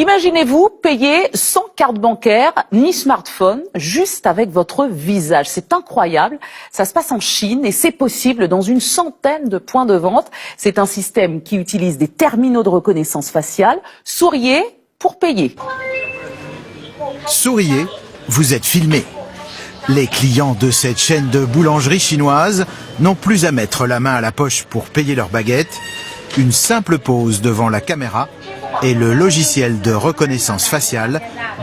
Imaginez-vous payer sans carte bancaire ni smartphone, juste avec votre visage. C'est incroyable. Ça se passe en Chine et c'est possible dans une centaine de points de vente. C'est un système qui utilise des terminaux de reconnaissance faciale. Souriez pour payer. Souriez, vous êtes filmé. Les clients de cette chaîne de boulangerie chinoise n'ont plus à mettre la main à la poche pour payer leur baguette. Une simple pause devant la caméra et le logiciel de reconnaissance faciale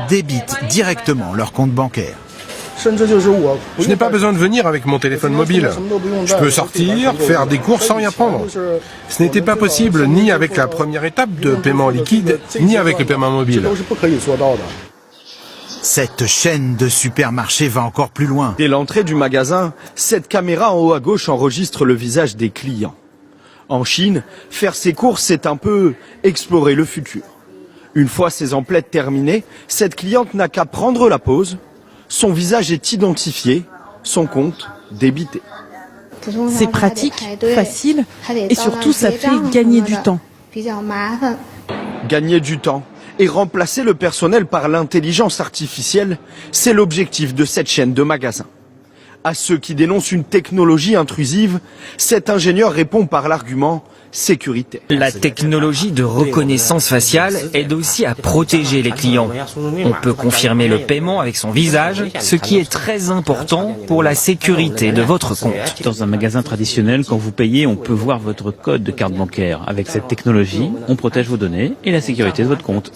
débite directement leur compte bancaire. Je n'ai pas besoin de venir avec mon téléphone mobile. Je peux sortir, faire des courses sans rien prendre. Ce n'était pas possible ni avec la première étape de paiement liquide, ni avec le paiement mobile. Cette chaîne de supermarchés va encore plus loin. Dès l'entrée du magasin, cette caméra en haut à gauche enregistre le visage des clients. En Chine, faire ses courses, c'est un peu explorer le futur. Une fois ses emplettes terminées, cette cliente n'a qu'à prendre la pause. Son visage est identifié, son compte débité. C'est pratique, facile et surtout ça fait gagner du temps. Gagner du temps et remplacer le personnel par l'intelligence artificielle, c'est l'objectif de cette chaîne de magasins. À ceux qui dénoncent une technologie intrusive, cet ingénieur répond par l'argument sécurité. La technologie de reconnaissance faciale aide aussi à protéger les clients. On peut confirmer le paiement avec son visage, ce qui est très important pour la sécurité de votre compte. Dans un magasin traditionnel, quand vous payez, on peut voir votre code de carte bancaire. Avec cette technologie, on protège vos données et la sécurité de votre compte.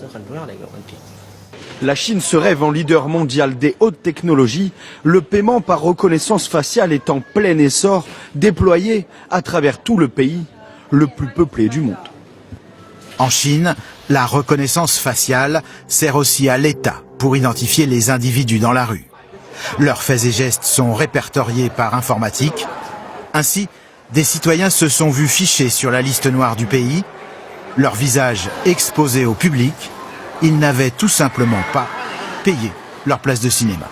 La Chine se rêve en leader mondial des hautes technologies. Le paiement par reconnaissance faciale est en plein essor, déployé à travers tout le pays, le plus peuplé du monde. En Chine, la reconnaissance faciale sert aussi à l'État pour identifier les individus dans la rue. Leurs faits et gestes sont répertoriés par informatique. Ainsi, des citoyens se sont vus fichés sur la liste noire du pays, leur visage exposé au public. Ils n'avaient tout simplement pas payé leur place de cinéma.